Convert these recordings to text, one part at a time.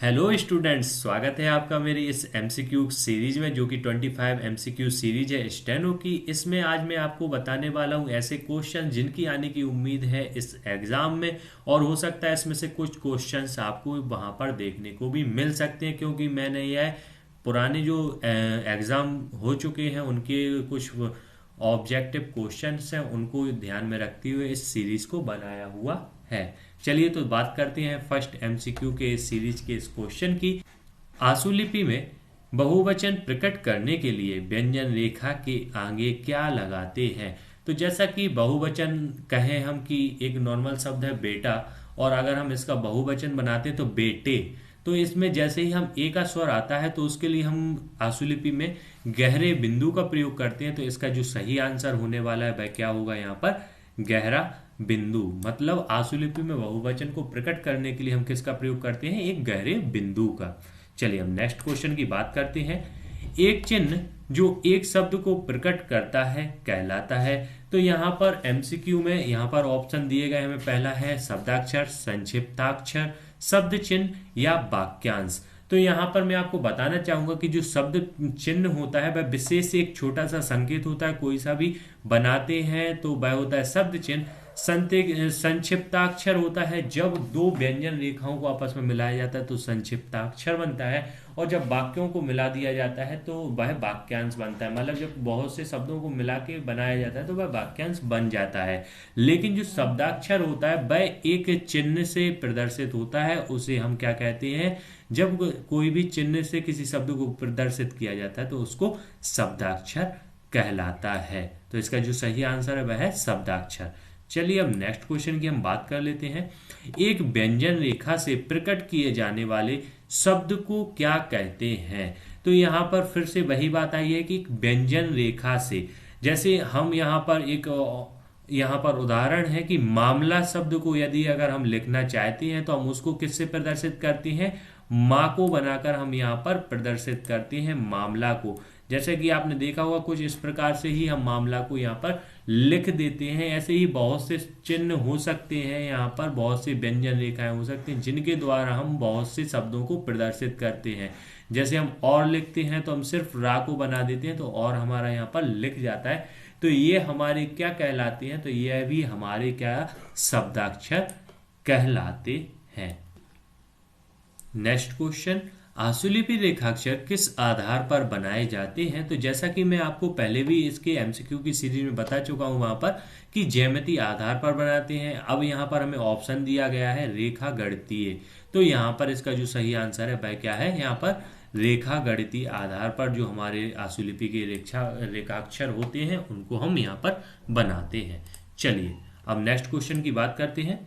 Hello students, स्वागत है आपका मेरी इस एमसीक्यू सीरीज में जो कि 25 एमसीक्यू सीरीज है स्टेनो की। इसमें आज मैं आपको बताने वाला हूं ऐसे क्वेश्चन जिनकी आने की उम्मीद है इस एग्जाम में, और हो सकता है इसमें से कुछ क्वेश्चंस आपको वहां पर देखने को भी मिल सकते हैं, क्योंकि मैंने यह पुराने जो एग्ज़ाम हो चुके हैं उनके कुछ ऑब्जेक्टिव क्वेश्चंस हैं उनको ध्यान में रखते हुए इस सीरीज को बनाया हुआ है। चलिए तो बात करते हैं फर्स्ट एमसीक्यू के इस सीरीज के इस क्वेश्चन की। आशुलिपि में बहुवचन प्रकट करने के लिए व्यंजन रेखा के आगे क्या लगाते हैं। तो जैसा कि बहुवचन कहें हम कि एक नॉर्मल शब्द है बेटा, और अगर हम इसका बहुवचन बनाते हैं तो बेटे, तो इसमें जैसे ही हम ए का स्वर आता है तो उसके लिए हम आशुलिपि में गहरे बिंदु का प्रयोग करते हैं। तो इसका जो सही आंसर होने वाला है वह क्या होगा, यहाँ पर गहरा बिंदु। मतलब आशुलिपि में बहुवचन को प्रकट करने के लिए हम किसका प्रयोग करते हैं, एक गहरे बिंदु का। चलिए हम नेक्स्ट क्वेश्चन की बात करते हैं। एक चिन्ह जो एक शब्द को प्रकट करता है कहलाता है। तो यहाँ पर एमसीक्यू में यहाँ पर ऑप्शन दिए गए हमें, पहला है शब्दाक्षर, संक्षिप्ताक्षर, शब्द चिन्ह या वाक्यांश। तो यहाँ पर मैं आपको बताना चाहूंगा कि जो शब्द चिन्ह होता है वह विशेष एक छोटा सा संकेत होता है, कोई सा भी बनाते हैं तो वह होता है शब्द चिन्ह। संक्षिप्ताक्षर होता है जब दो व्यंजन रेखाओं को आपस में मिलाया जाता है तो संक्षिप्ताक्षर बनता है, और जब वाक्यों को मिला दिया जाता है तो वह वाक्यांश बनता है। मतलब जब बहुत से शब्दों को मिला के बनाया जाता है तो वह वाक्यांश बन जाता है। लेकिन जो शब्दाक्षर होता है वह एक चिन्ह से प्रदर्शित होता है, उसे हम क्या कहते हैं, जब कोई भी चिन्ह से किसी शब्द को प्रदर्शित किया जाता है तो उसको शब्दाक्षर कहलाता है। तो इसका जो सही आंसर है वह है शब्दाक्षर। चलिए अब नेक्स्ट क्वेश्चन की हम बात कर लेते हैं। एक व्यंजन रेखा से प्रकट किए जाने वाले शब्द को क्या कहते हैं। तो यहाँ पर फिर से वही बात आई है कि व्यंजन रेखा से, जैसे हम यहाँ पर उदाहरण है कि मामला शब्द को यदि अगर हम लिखना चाहते हैं तो हम उसको किससे प्रदर्शित करते हैं, माँ को बनाकर हम यहाँ पर प्रदर्शित करते हैं मामला को। जैसे कि आपने देखा होगा कुछ इस प्रकार से ही हम मामला को यहाँ पर लिख देते हैं। ऐसे ही बहुत से चिन्ह हो सकते हैं, यहाँ पर बहुत सी व्यंजन रेखाएं हो सकती हैं जिनके द्वारा हम बहुत से शब्दों को प्रदर्शित करते हैं। जैसे हम और लिखते हैं तो हम सिर्फ रा को बना देते हैं तो और हमारा यहाँ पर लिख जाता है। तो ये हमारे क्या कहलाते हैं, तो यह भी हमारे क्या शब्दाक्षर कहलाते हैं। नेक्स्ट क्वेश्चन, आशुलिपि रेखाक्षर किस आधार पर बनाए जाते हैं। तो जैसा कि मैं आपको पहले भी इसके एमसीक्यू की सीरीज में बता चुका हूं वहां पर कि ज्यामितीय आधार पर बनाते हैं। अब यहाँ पर हमें ऑप्शन दिया गया है रेखा गणितीय। तो यहाँ पर इसका जो सही आंसर है वह क्या है, यहाँ पर रेखा गणितीय आधार पर जो हमारे आशुलिपि के रेखाक्षर होते हैं उनको हम यहाँ पर बनाते हैं। चलिए अब नेक्स्ट क्वेश्चन की बात करते हैं।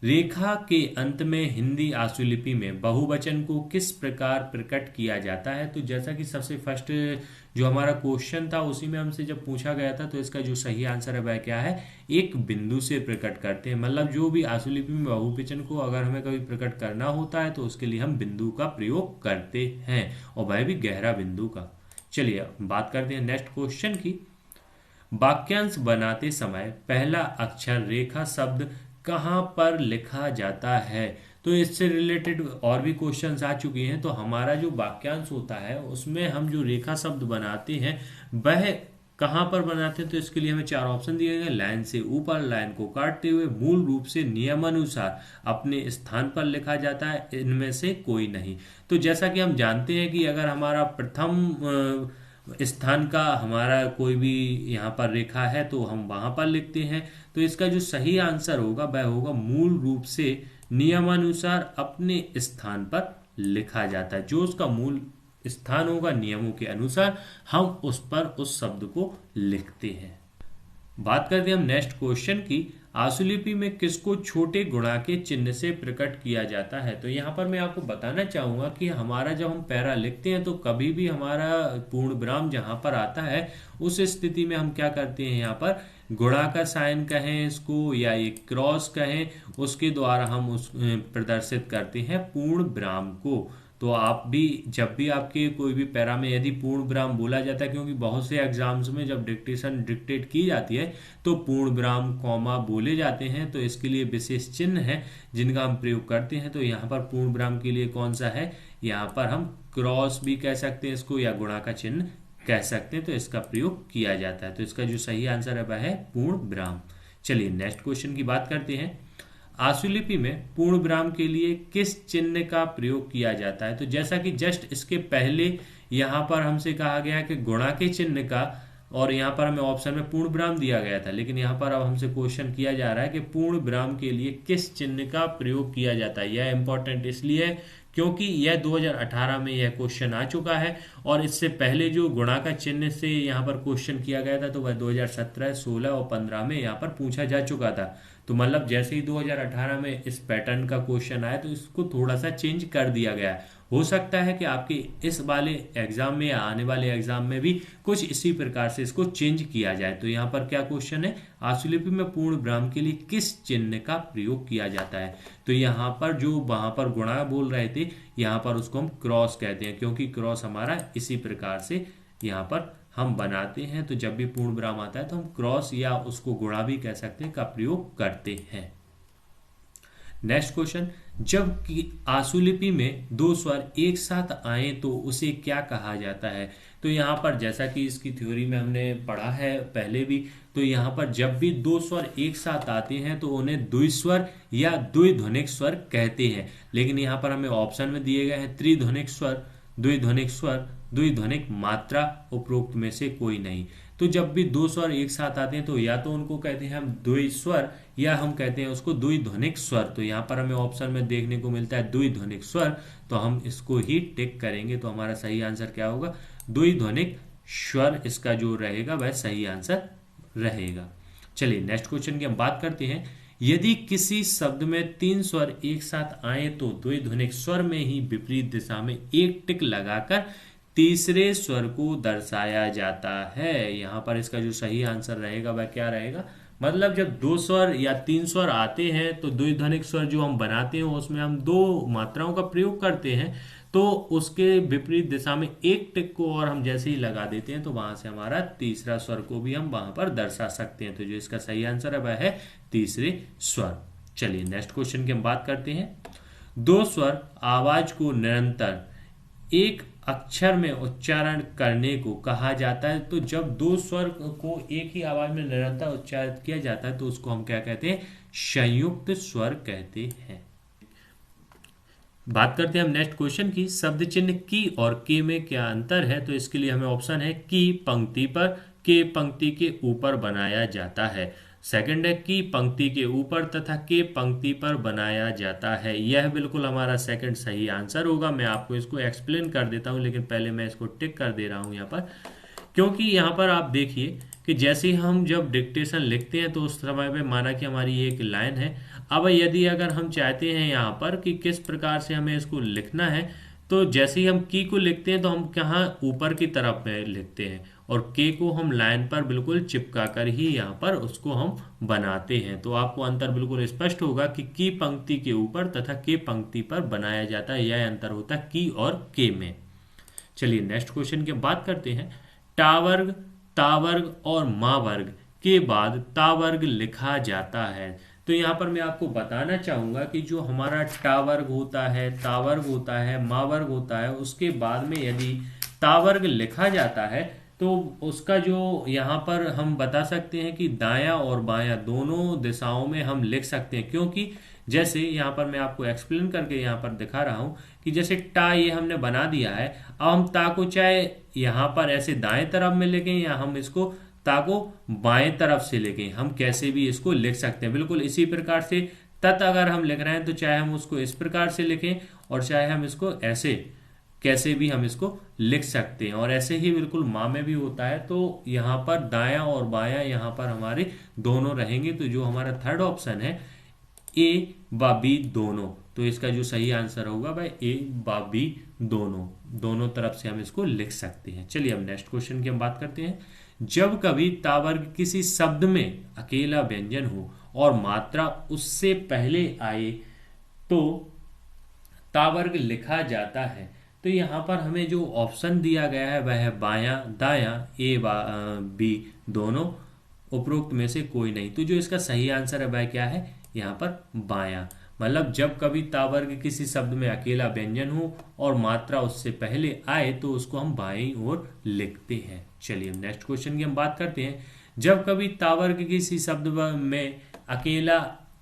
रेखा के अंत में हिंदी आशुलिपि में बहुवचन को किस प्रकार प्रकट किया जाता है। तो जैसा कि सबसे फर्स्ट जो हमारा क्वेश्चन था उसी में हमसे जब पूछा गया था, तो इसका जो सही आंसर है वह क्या है, एक बिंदु से प्रकट करते हैं। मतलब जो भी आशुलिपि में बहुवचन को अगर हमें कभी प्रकट करना होता है तो उसके लिए हम बिंदु का प्रयोग करते हैं, और वह भी गहरा बिंदु का। चलिए बात करते हैं नेक्स्ट क्वेश्चन की। वाक्यांश बनाते समय पहला अक्षर रेखा शब्द कहाँ पर लिखा जाता है। तो इससे रिलेटेड और भी क्वेश्चंस आ चुके हैं। तो हमारा जो वाक्यांश होता है उसमें हम जो रेखा शब्द बनाते हैं वह कहाँ पर बनाते हैं। तो इसके लिए हमें चार ऑप्शन दिए गए, लाइन से ऊपर, लाइन को काटते हुए, मूल रूप से, नियमानुसार, अपने स्थान पर लिखा जाता है, इनमें से कोई नहीं। तो जैसा कि हम जानते हैं कि अगर हमारा प्रथम स्थान का हमारा कोई भी यहाँ पर रेखा है तो हम वहां पर लिखते हैं। तो इसका जो सही आंसर होगा वह होगा मूल रूप से, नियमानुसार, अपने स्थान पर लिखा जाता है। जो उसका मूल स्थान होगा नियमों के अनुसार हम उस पर उस शब्द को लिखते हैं। बात करते हैं हम नेक्स्ट क्वेश्चन की। आशुलिपि में किसको छोटे गुणा के चिन्ह से प्रकट किया जाता है। तो यहाँ पर मैं आपको बताना चाहूंगा कि हमारा जब हम पैरा लिखते हैं तो कभी भी हमारा पूर्ण विराम जहां पर आता है उस स्थिति में हम क्या करते हैं, यहाँ पर गुणा का साइन कहें इसको या एक क्रॉस कहें, उसके द्वारा हम उस प्रदर्शित करते हैं पूर्ण विराम को। तो आप भी जब भी आपके कोई भी पैरा में यदि पूर्ण विराम बोला जाता है, क्योंकि बहुत से एग्जाम्स में जब डिक्टेशन डिक्टेट की जाती है तो पूर्ण विराम कॉमा बोले जाते हैं, तो इसके लिए विशेष चिन्ह है जिनका हम प्रयोग करते हैं। तो यहाँ पर पूर्ण विराम के लिए कौन सा है, यहाँ पर हम क्रॉस भी कह सकते हैं इसको, या गुणा का चिन्ह कह सकते हैं, तो इसका प्रयोग किया जाता है। तो इसका जो सही आंसर है वह है पूर्ण विराम। चलिए नेक्स्ट क्वेश्चन की बात करते हैं। आशुलिपि में पूर्ण विराम के लिए किस चिन्ह का प्रयोग किया जाता है? तो जैसा कि जस्ट इसके पहले यहाँ पर हमसे कहा गया कि गुणा के चिन्ह का, और यहाँ पर हमें ऑप्शन में पूर्ण विराम दिया गया था, लेकिन यहाँ पर अब हमसे क्वेश्चन किया जा रहा है कि पूर्ण विराम के लिए किस चिन्ह का प्रयोग किया जाता है। यह इंपॉर्टेंट इसलिए है क्योंकि यह 2018 में यह क्वेश्चन आ चुका है, और इससे पहले जो गुणा का चिन्ह से यहाँ पर क्वेश्चन किया गया था तो वह 2017, 16 और 15 में यहाँ पर पूछा जा चुका था। तो मतलब जैसे ही 2018 में इस पैटर्न का क्वेश्चन आया तो इसको थोड़ा सा चेंज कर दिया गया है। हो सकता है कि आपके इस वाले एग्जाम में या आने वाले एग्जाम में भी कुछ इसी प्रकार से इसको चेंज किया जाए। तो यहाँ पर क्या क्वेश्चन है, आशुलिपि में पूर्ण विराम के लिए किस चिन्ह का प्रयोग किया जाता है? तो यहाँ पर जो वहां पर गुणा बोल रहे थे, यहाँ पर उसको हम क्रॉस कहते हैं, क्योंकि क्रॉस हमारा इसी प्रकार से यहाँ पर हम बनाते हैं। तो जब भी पूर्ण विराम आता है तो हम क्रॉस या उसको गुणा भी कह सकते हैं का प्रयोग करते हैं। नेक्स्ट क्वेश्चन, जब कि आशुलिपि में दो स्वर एक साथ आए तो उसे क्या कहा जाता है? तो यहाँ पर जैसा कि इसकी थ्योरी में हमने पढ़ा है पहले भी, तो यहाँ पर जब भी दो स्वर एक साथ आते हैं तो उन्हें द्विस्वर या द्विध्वनिक स्वर कहते हैं। लेकिन यहाँ पर हमें ऑप्शन में दिए गए हैं त्रिध्वनिक स्वर, द्विध्वनिक स्वर, द्विध्वनिक मात्रा, उपरोक्त में से कोई नहीं। तो जब भी दो स्वर एक साथ आते हैं तो या तो उनको कहते हैं हम द्विस्वर, या हम कहते हैं उसको द्विध्वनिक स्वर। तो यहाँ पर हमें ऑप्शन में देखने को मिलता है द्विध्वनिक स्वर, तो हम इसको ही टिक करेंगे। तो हमारा सही आंसर क्या होगा, द्विध्वनिक स्वर इसका जो रहेगा वह सही आंसर रहेगा। चलिए नेक्स्ट क्वेश्चन की हम बात करते हैं। यदि किसी शब्द में तीन स्वर एक साथ आए तो द्विध्वनिक स्वर में ही विपरीत दिशा में एक टिक लगाकर तीसरे स्वर को दर्शाया जाता है। यहाँ पर इसका जो सही आंसर रहेगा वह क्या रहेगा, मतलब जब दो स्वर या तीन स्वर आते हैं तो द्विध्वनिक स्वर जो हम बनाते हैं उसमें हम दो मात्राओं का प्रयोग करते हैं, तो उसके विपरीत दिशा में एक टिक को और हम जैसे ही लगा देते हैं तो वहां से हमारा तीसरा स्वर को भी हम वहां पर दर्शा सकते हैं। तो जो इसका सही आंसर है वह है तीसरे स्वर। चलिए नेक्स्ट क्वेश्चन की हम बात करते हैं। दो स्वर आवाज को निरंतर एक अक्षर में उच्चारण करने को कहा जाता है। तो जब दो स्वर को एक ही आवाज में निरंतर उच्चारित किया जाता है तो उसको हम क्या कहते हैं, संयुक्त स्वर कहते हैं। बात करते हैं हम नेक्स्ट क्वेश्चन की। शब्द चिन्ह की और के में क्या अंतर है? तो इसके लिए हमें ऑप्शन है की पंक्ति पर, के पंक्ति के ऊपर बनाया जाता है। सेकंड है की पंक्ति के ऊपर तथा के पंक्ति पर बनाया जाता है। यह बिल्कुल हमारा सेकंड सही आंसर होगा। मैं आपको इसको एक्सप्लेन कर देता हूं, लेकिन पहले मैं इसको टिक कर दे रहा हूं यहाँ पर, क्योंकि यहाँ पर आप देखिए कि जैसे ही हम जब डिक्टेशन लिखते हैं तो उस समय पे माना कि हमारी एक लाइन है। अब यदि अगर हम चाहते हैं यहाँ पर कि किस प्रकार से हमें इसको लिखना है, तो जैसे ही हम की को लिखते हैं तो हम कहाँ ऊपर की तरफ में लिखते हैं, और के को हम लाइन पर बिल्कुल चिपका कर ही यहाँ पर उसको हम बनाते हैं। तो आपको अंतर बिल्कुल स्पष्ट होगा कि की पंक्ति के ऊपर तथा के पंक्ति पर बनाया जाता है, यह अंतर होता है की और के में। चलिए नेक्स्ट क्वेश्चन की बात करते हैं। टावर्ग, तावर्ग और मावर्ग के बाद तावर्ग लिखा जाता है। तो यहाँ पर मैं आपको बताना चाहूंगा कि जो हमारा टावर्ग होता है, तावर्ग होता है, मावर्ग होता है, उसके बाद में यदि तावर्ग लिखा जाता है तो उसका जो यहाँ पर हम बता सकते हैं कि दायां और बायां दोनों दिशाओं में हम लिख सकते हैं। क्योंकि जैसे यहाँ पर मैं आपको एक्सप्लेन करके यहाँ पर दिखा रहा हूँ कि जैसे टा ये हमने बना दिया है, अब हम ता को चाहे यहाँ पर ऐसे दाएं तरफ में लिखें या हम इसको ता को बाएं तरफ से लिखें, हम कैसे भी इसको लिख सकते हैं। बिल्कुल इसी प्रकार से तत् अगर हम लिख रहे हैं तो चाहे हम उसको इस प्रकार से लिखें और चाहे हम इसको ऐसे कैसे भी हम इसको लिख सकते हैं, और ऐसे ही बिल्कुल माँ में भी होता है। तो यहाँ पर दायां और बायां यहाँ पर हमारे दोनों रहेंगे। तो जो हमारा थर्ड ऑप्शन है ए व बी दोनों, तो इसका जो सही आंसर होगा भाई ए व बी दोनों तरफ से हम इसको लिख सकते हैं। चलिए अब नेक्स्ट क्वेश्चन की हम बात करते हैं। जब कभी तावर्ग किसी शब्द में अकेला व्यंजन हो और मात्रा उससे पहले आए तो तावर्ग लिखा जाता है। तो यहाँ पर हमें जो ऑप्शन दिया गया है वह है बायां दायां, ए बी दोनों, उपरोक्त में से कोई नहीं। तो जो इसका सही आंसर है वह क्या है, यहाँ पर बायां। मतलब जब कभी तावर्ग किसी शब्द में अकेला व्यंजन हो और मात्रा उससे पहले आए तो उसको हम बाईं ओर लिखते हैं। चलिए नेक्स्ट क्वेश्चन की हम बात करते हैं। जब कभी तावर्ग किसी शब्द में अकेला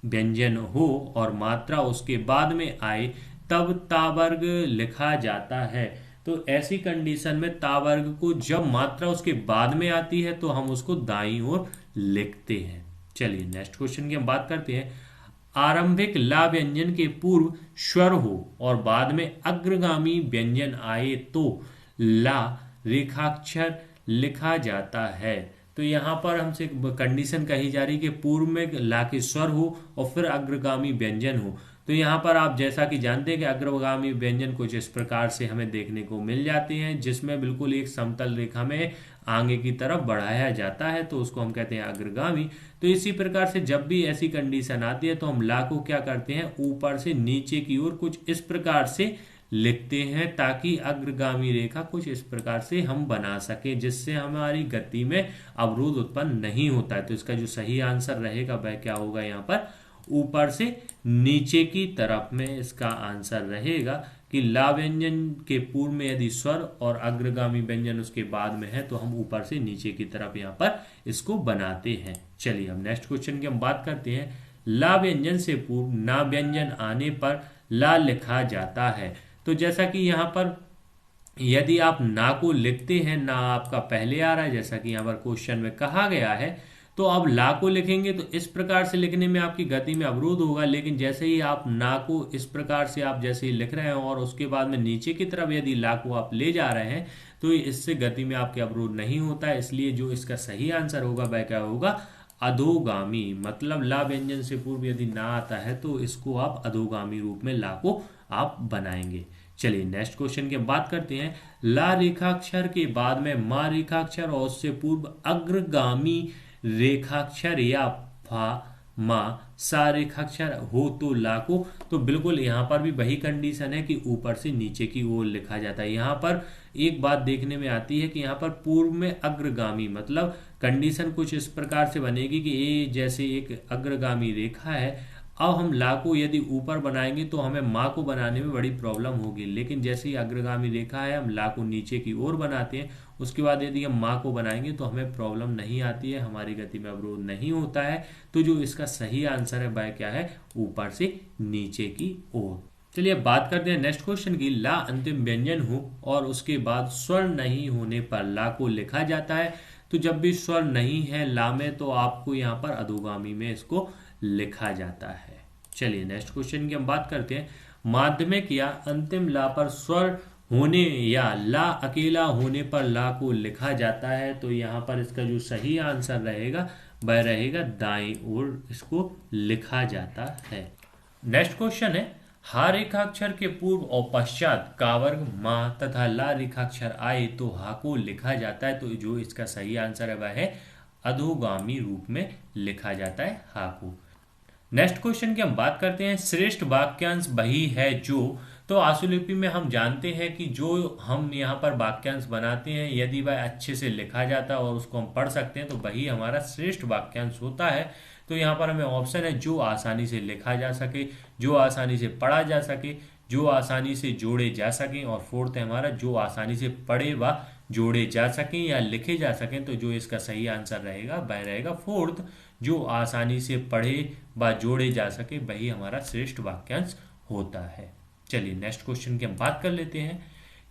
व्यंजन हो और मात्रा उसके बाद में आए तब तावर्ग लिखा जाता है। तो ऐसी कंडीशन में तावर्ग को जब मात्रा उसके बाद में आती है तो हम उसको दाईं ओर लिखते हैं। चलिए नेक्स्ट क्वेश्चन की हम बात करते हैं। आरंभिक ला व्यंजन के पूर्व स्वर हो और बाद में अग्रगामी व्यंजन आए तो ला रेखाक्षर लिखा जाता है। तो यहाँ पर हमसे कंडीशन कही जा रही कि पूर्व में ला के स्वर हो और फिर अग्रगामी व्यंजन हो। तो यहाँ पर आप जैसा कि जानते हैं कि अग्रगामी व्यंजन कुछ इस प्रकार से हमें देखने को मिल जाते हैं, जिसमें बिल्कुल एक समतल रेखा में आगे की तरफ बढ़ाया जाता है, तो उसको हम कहते हैं अग्रगामी। तो इसी प्रकार से जब भी ऐसी कंडीशन आती है तो हम ला को क्या करते हैं, ऊपर से नीचे की ओर कुछ इस प्रकार से लिखते हैं ताकि अग्रगामी रेखा कुछ इस प्रकार से हम बना सके, जिससे हमारी गति में अवरोध उत्पन्न नहीं होता है। तो इसका जो सही आंसर रहेगा वह क्या होगा, यहाँ पर ऊपर से नीचे की तरफ में इसका आंसर रहेगा कि ला व्यंजन के पूर्व में यदि स्वर और अग्रगामी व्यंजन उसके बाद में है तो हम ऊपर से नीचे की तरफ यहाँ पर इसको बनाते हैं। चलिए अब नेक्स्ट क्वेश्चन की हम बात करते हैं। ला व्यंजन से पूर्व ना व्यंजन आने पर ला लिखा जाता है। तो जैसा कि यहाँ पर यदि आप ना को लिखते हैं, ना आपका पहले आ रहा है जैसा कि यहाँ पर क्वेश्चन में कहा गया है, तो अब ला को लिखेंगे तो इस प्रकार से लिखने में आपकी गति में अवरोध होगा। लेकिन जैसे ही आप ना को इस प्रकार से आप जैसे ही लिख रहे हैं और उसके बाद में नीचे की तरफ यदि ला को आप ले जा रहे हैं तो इससे गति में आपके अवरोध नहीं होता है। इसलिए जो इसका सही आंसर होगा वह क्या होगा, अधोगामी। मतलब ला व्यंजन से पूर्व यदि ना आता है तो इसको आप अधोगामी रूप में ला को आप बनाएंगे। चलिए नेक्स्ट क्वेश्चन की हम बात करते हैं। ला रेखाक्षर के बाद में मा रेखाक्षर और उससे पूर्व अग्रगामी रेखाक्षर या फा मा सा रेखाक्षर हो तो ला को, तो बिल्कुल यहाँ पर भी वही कंडीशन है कि ऊपर से नीचे की ओर लिखा जाता है। यहाँ पर एक बात देखने में आती है कि यहाँ पर पूर्व में अग्रगामी, मतलब कंडीशन कुछ इस प्रकार से बनेगी कि ये जैसे एक अग्रगामी रेखा है। अब हम ला को यदि ऊपर बनाएंगे तो हमें माँ को बनाने में बड़ी प्रॉब्लम होगी। लेकिन जैसे ही अग्रगामी रेखा है हम ला को नीचे की ओर बनाते हैं, उसके बाद यदि हम माँ को बनाएंगे तो हमें प्रॉब्लम नहीं आती है, हमारी गति में अवरोध नहीं होता है। तो जो इसका सही आंसर है वह क्या है, ऊपर से नीचे की ओर। चलिए अब बात करते हैं नेक्स्ट क्वेश्चन की। ला अंतिम व्यंजन हो और उसके बाद स्वर नहीं होने पर ला को लिखा जाता है। तो जब भी स्वर नहीं है ला में तो आपको यहाँ पर अधोगामी में इसको लिखा जाता है। चलिए नेक्स्ट क्वेश्चन की हम बात करते हैं। माध्यमिक या अंतिम ला पर स्वर होने या ला अकेला होने पर ला को लिखा जाता है। तो यहाँ पर इसका जो सही आंसर रहेगा वह रहेगा दाईं ओर इसको लिखा जाता है। नेक्स्ट क्वेश्चन है। हा रेखाक्षर के पूर्व और पश्चात कावर्ग मा तथा ला रेखाक्षर आए तो हा को लिखा जाता है। तो जो इसका सही आंसर है वह है अधोगामी रूप में लिखा जाता है हा को। नेक्स्ट क्वेश्चन की हम बात करते हैं। श्रेष्ठ वाक्यांश वही है जो, तो आशुलिपि में हम जानते हैं कि जो हम यहाँ पर वाक्यांश बनाते हैं यदि वह अच्छे से लिखा जाता है और उसको हम पढ़ सकते हैं तो वही हमारा श्रेष्ठ वाक्यांश होता है। तो यहाँ पर हमें ऑप्शन है जो आसानी से लिखा जा सके, जो आसानी से पढ़ा जा सके, जो आसानी से जोड़े जा सकें, और फोर्थ है हमारा जो आसानी से पढ़े व जोड़े जा सकें या लिखे जा सकें। तो जो इसका सही आंसर रहेगा वह रहेगा फोर्थ, जो आसानी से पढ़े व जोड़े जा सके वही हमारा श्रेष्ठ वाक्यांश होता है। चलिए नेक्स्ट क्वेश्चन की हम बात कर लेते हैं।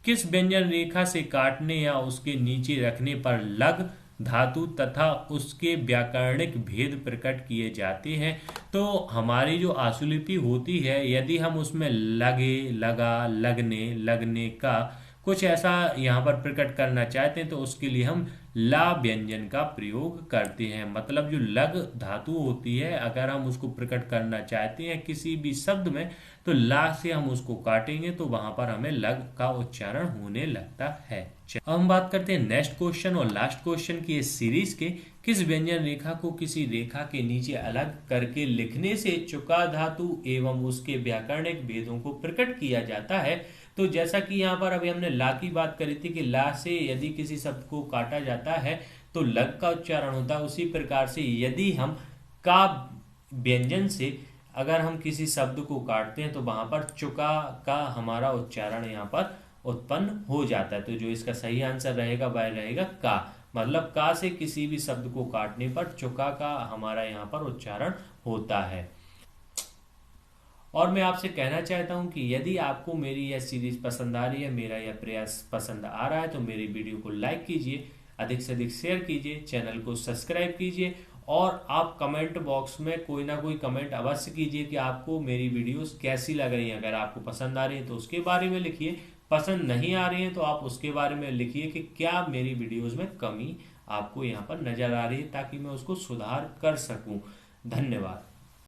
किस व्यंजन रेखा से काटने या उसके नीचे रखने पर लग धातु तथा उसके व्याकरणिक भेद प्रकट किए जाते हैं। तो हमारी जो आशुलिपि होती है यदि हम उसमें लगे, लगा, लगने, लगने का कुछ ऐसा यहाँ पर प्रकट करना चाहते हैं तो उसके लिए हम ला व्यंजन का प्रयोग करते हैं। मतलब जो लग धातु होती है अगर हम उसको प्रकट करना चाहते हैं किसी भी शब्द में तो ला से हम उसको काटेंगे तो वहां पर हमें लग का उच्चारण होने लगता है। अब हम बात करते हैं नेक्स्ट क्वेश्चन और लास्ट क्वेश्चन की इस सीरीज के किस व्यंजन रेखा को किसी रेखा के नीचे अलग करके लिखने से चुका धातु एवं उसके व्याकरणिक भेदों को प्रकट किया जाता है। तो जैसा कि यहाँ पर अभी हमने ला की बात करी थी कि ला से यदि किसी शब्द को काटा जाता है तो लग का उच्चारण होता है, उसी प्रकार से यदि हम का व्यंजन से अगर हम किसी शब्द को काटते हैं तो वहां पर चुका का हमारा उच्चारण यहाँ पर उत्पन्न हो जाता है। तो जो इसका सही आंसर रहेगा वह रहेगा का, मतलब का से किसी भी शब्द को काटने पर चुका का हमारा यहाँ पर उच्चारण होता है। और मैं आपसे कहना चाहता हूं कि यदि आपको मेरी यह सीरीज पसंद आ रही है, मेरा यह प्रयास पसंद आ रहा है, तो मेरी वीडियो को लाइक कीजिए, अधिक से अधिक शेयर कीजिए, चैनल को सब्सक्राइब कीजिए और आप कमेंट बॉक्स में कोई ना कोई कमेंट अवश्य कीजिए कि आपको मेरी वीडियोस कैसी लग रही हैं। अगर आपको पसंद आ रही है तो उसके बारे में लिखिए, पसंद नहीं आ रही है तो आप उसके बारे में लिखिए कि क्या मेरी वीडियोस में कमी आपको यहाँ पर नजर आ रही है, ताकि मैं उसको सुधार कर सकूं। धन्यवाद।